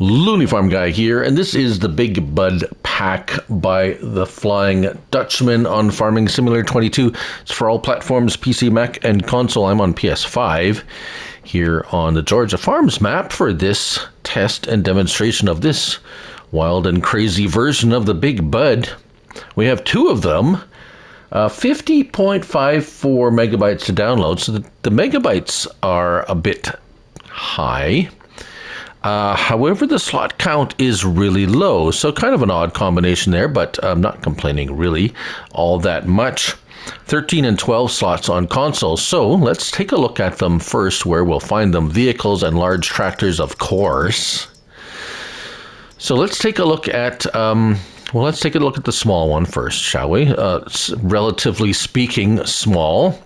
Looney Farm Guy here, and this is the BigBud Pack by the Flying Dutchman on Farming Simulator 22. It's for all platforms, PC, Mac, and console. I'm on PS5 here on the Georgia Farms map for this test and demonstration of this wild and crazy version of the BigBud. We have two of them, 50.54 megabytes to download, so the megabytes are a bit high. However, the slot count is really low, so kind of an odd combination there, but I'm not complaining really all that much. 13 and 12 slots on consoles, so let's take a look at them first, where we'll find them. Vehicles and large tractors, of course. So let's take a look at, let's take a look at the small one first, shall we? It's relatively speaking small.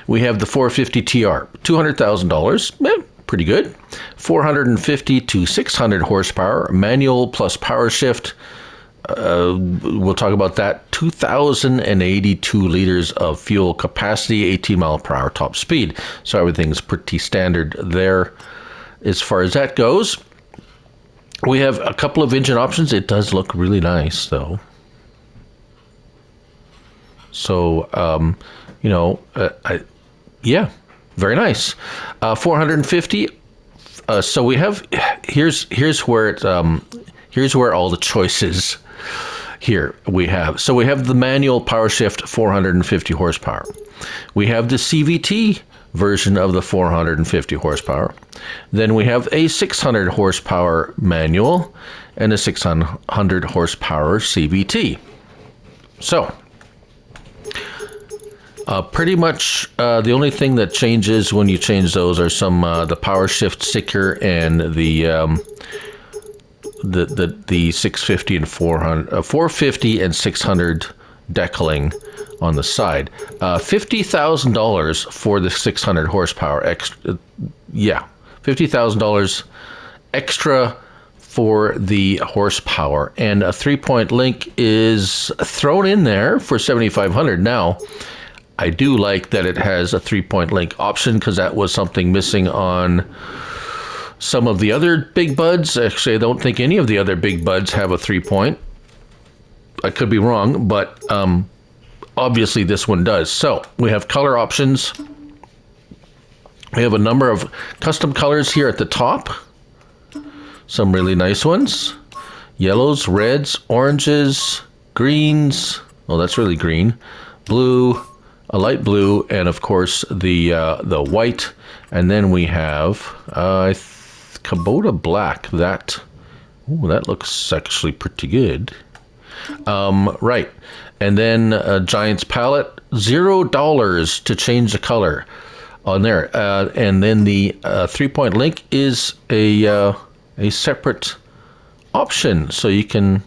We have the 450 TR, $200,000. Pretty good. 450 to 600 horsepower, manual plus power shift. We'll talk about that. 2,082 liters of fuel capacity, 18 mile per hour top speed. So everything's pretty standard there as far as that goes. We have a couple of engine options. It does look really nice though. So, yeah. Very nice. 450. So we have here's where all the choices here we have. So we have the manual power shift 450 horsepower. We have the CVT version of the 450 horsepower. Then we have a 600 horsepower manual and a 600 horsepower CVT. So pretty much the only thing that changes when you change those are some the power shift sticker and the 650 and 450 and 600 decaling on the side. $50,000 for the 600 horsepower extra. Yeah, $50,000 extra for the horsepower, and a 3-point link is thrown in there for $7,500. Now, I do like that it has a 3-point link option, because that was something missing on some of the other BigBuds. Actually, I don't think any of the other BigBuds have a 3-point. I could be wrong, but obviously this one does. So we have color options. We have a number of custom colors here at the top. Some really nice ones. Yellows, reds, oranges, greens. Oh, that's really green. Blue, a light blue, and of course the white, and then we have Kubota black. That looks actually pretty good. Right, and then Giant's palette, $0 to change the color on there, and then the 3-point link is a separate option, so you can.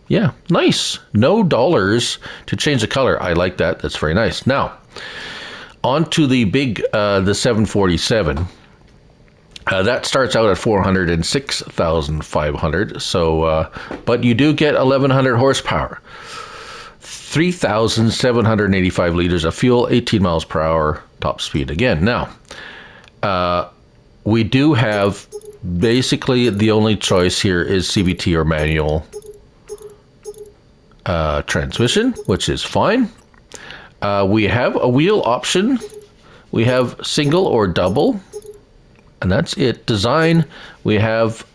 Yeah, nice. No dollars to change the color. I like that. That's very nice. Now, on to the 747. That starts out at $406,500. So, but you do get 1,100 horsepower, 3,785 liters of fuel, 18 miles per hour top speed. Again, now, we do have basically the only choice here is CVT or manual transmission, which is fine. We have a wheel option. We have single or double, and that's it. Design, we have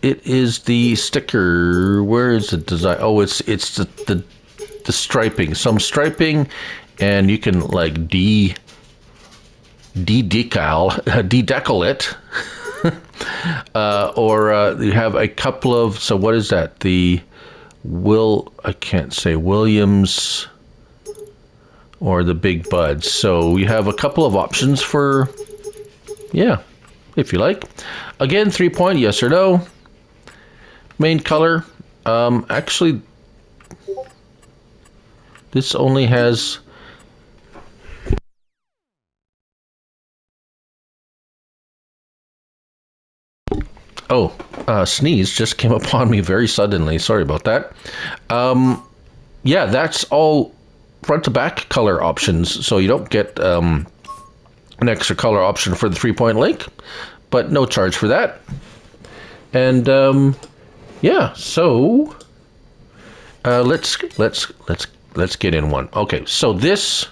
it is the sticker. Where is the design? Oh, it's the striping. Some striping, and you can like de-decal it. Or you have a couple of, so what is that? I can't say Williams or the BigBud. So we have a couple of options for, yeah, if you like. Again, 3-point, yes or no. Main color, actually, this only has. Oh, sneeze just came upon me very suddenly. Sorry about that. Yeah, that's all front to back color options. So you don't get an extra color option for the 3-point link, but no charge for that. And yeah, so let's get in one. Okay, so this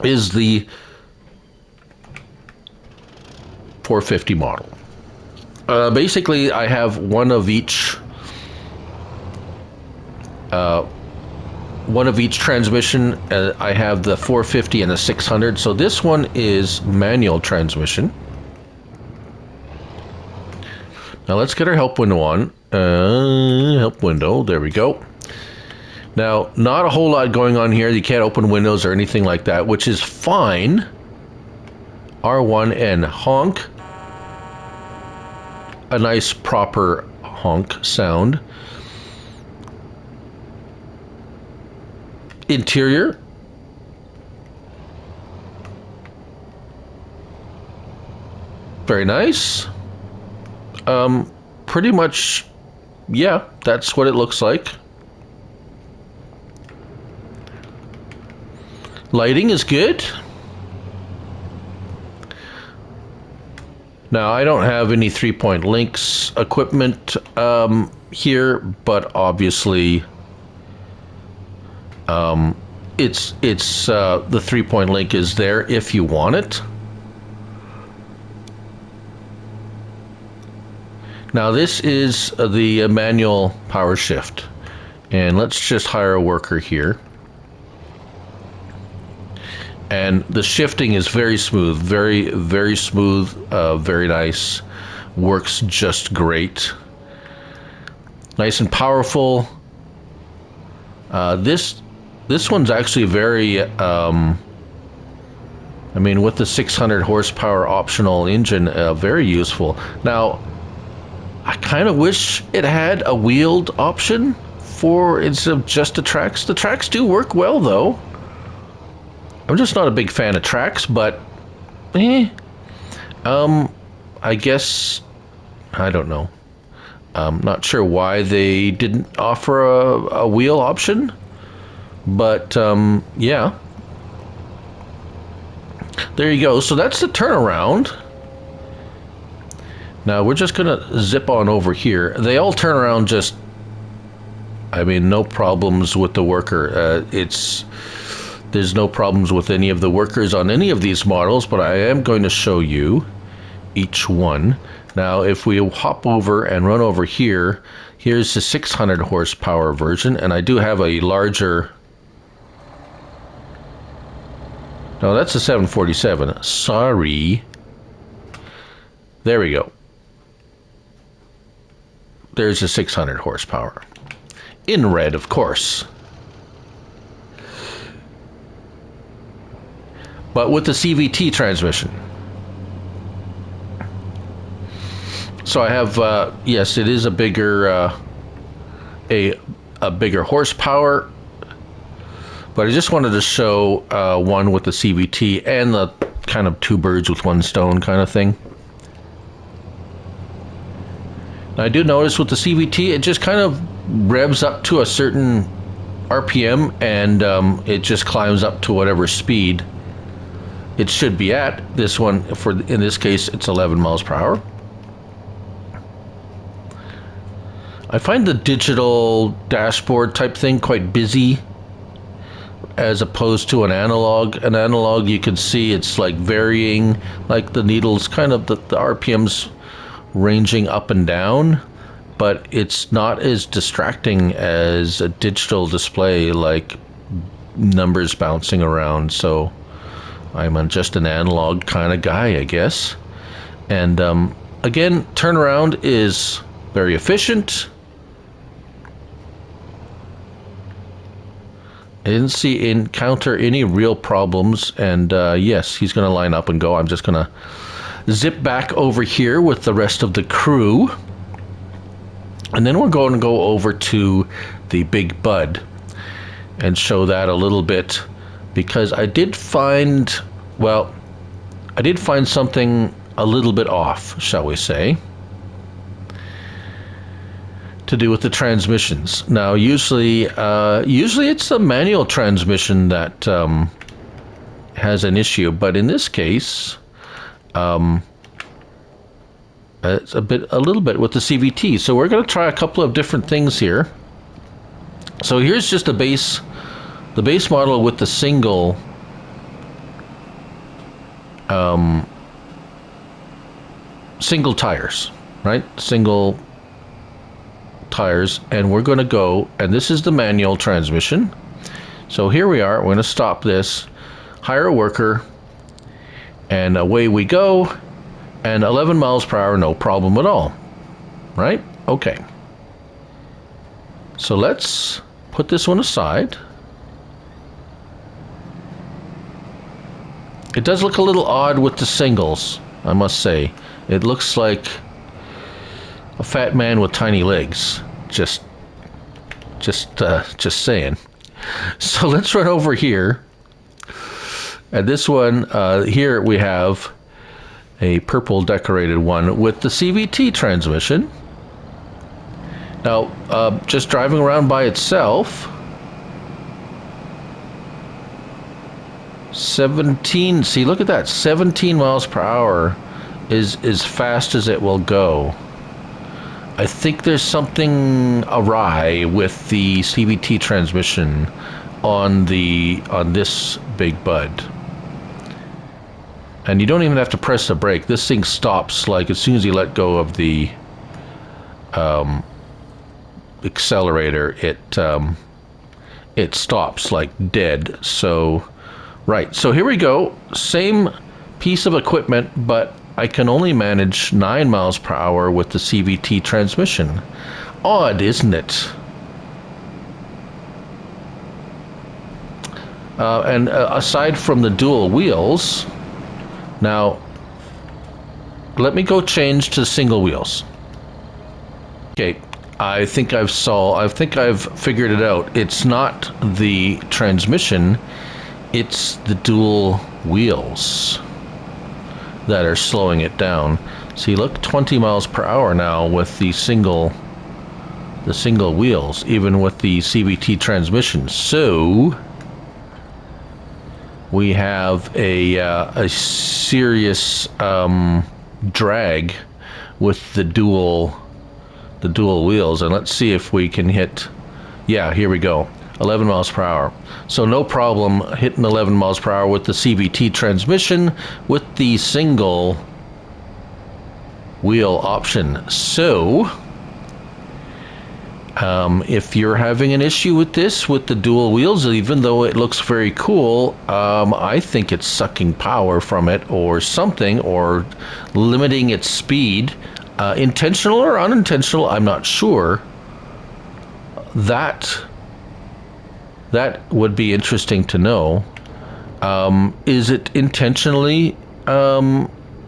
is the 450 model. Basically, I have one of each transmission. I have the 450 and the 600. So this one is manual transmission. Now let's get our help window on. Help window, there we go. Now, not a whole lot going on here. You can't open windows or anything like that, which is fine. R1 and honk. A nice proper honk sound. Interior. Very nice. Pretty much, yeah, that's what it looks like. Lighting is good. Now, I don't have any 3-point links equipment here, but obviously it's the 3-point link is there if you want it. Now this is the manual power shift, and let's just hire a worker here. And the shifting is very smooth, very smooth, very nice, works just great. Nice and powerful. This one's actually very, I mean, with the 600 horsepower optional engine, very useful. Now, I kind of wish it had a wheeled option for instead of just the tracks. The tracks do work well, though. I'm just not a big fan of tracks, but I guess I don't know. I'm not sure why they didn't offer a wheel option, but yeah. There you go. So that's the turnaround. Now we're just gonna zip on over here. They all turn around just, I mean, no problems with the worker. There's no problems with any of the workers on any of these models, but I am going to show you each one. Now, if we hop over and run over here, here's the 600 horsepower version, and I do have a larger. No, that's a 747. Sorry. There we go. There's a 600 horsepower. In red, of course. But with the CVT transmission. So I have, yes, it is a bigger, a bigger horsepower. But I just wanted to show one with the CVT and the kind of two birds with one stone kind of thing. Now, I do notice with the CVT, it just kind of revs up to a certain RPM, and it just climbs up to whatever speed it should be at. This one, in this case, it's 11 miles per hour. I find the digital dashboard type thing quite busy as opposed to an analog. An analog, you can see it's like varying, like the needles, kind of the RPMs ranging up and down, but it's not as distracting as a digital display, like numbers bouncing around. So I'm just an analog kind of guy, I guess. And again, turnaround is very efficient. I didn't encounter any real problems, and yes, he's going to line up and go. I'm just going to zip back over here with the rest of the crew, and then we're going to go over to the BigBud and show that a little bit, because I did find something a little bit off, shall we say, to do with the transmissions. Now, usually it's the manual transmission that has an issue, but in this case, It's a little bit with the CVT. So we're going to try a couple of different things here. So here's just the base model with the single single tires, right? Single tires, and we're going to go, and this is the manual transmission. So here we are. We're going to stop this, hire a worker, and away we go. And 11 miles per hour, no problem at all, right? Okay. So let's put this one aside. It does look a little odd with the singles, I must say. It looks like a fat man with tiny legs. Just saying. So let's run over here. And this one, here we have a purple decorated one with the CVT transmission. Now, just driving around by itself, 17, see, look at that, 17 miles per hour is as fast as it will go. I think there's something awry with the CVT transmission on this BigBud. And you don't even have to press the brake. This thing stops like as soon as you let go of the accelerator. It stops like dead. So, right. So here we go. Same piece of equipment, but I can only manage 9 miles per hour with the CVT transmission. Odd, isn't it? And aside from the dual wheels, now let me go change to single wheels. Okay, I think I've figured it out. It's not the transmission, it's the dual wheels that are slowing it down. See, look, 20 miles per hour now with the single wheels, even with the CVT transmission. So we have a serious drag with the dual wheels, and let's see if we can hit. Yeah, here we go, 11 miles per hour. So no problem hitting 11 miles per hour with the CVT transmission with the single wheel option. So if you're having an issue with this, with the dual wheels, even though it looks very cool, I think it's sucking power from it or something, or limiting its speed, intentional or unintentional, I'm not sure. That would be interesting to know. Is it intentionally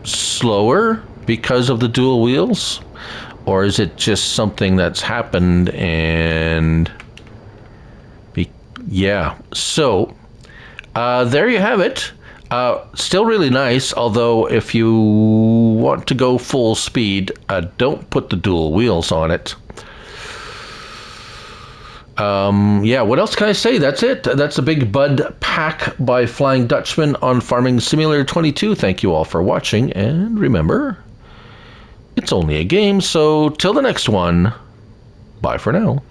slower because of the dual wheels? Or is it just something that's happened and... yeah, so there you have it. Still really nice, although if you want to go full speed, don't put the dual wheels on it. Yeah, what else can I say? That's it. That's a BigBud Pack by Flying Dutchman on Farming Simulator 22. Thank you all for watching, and remember, it's only a game, so till the next one, bye for now.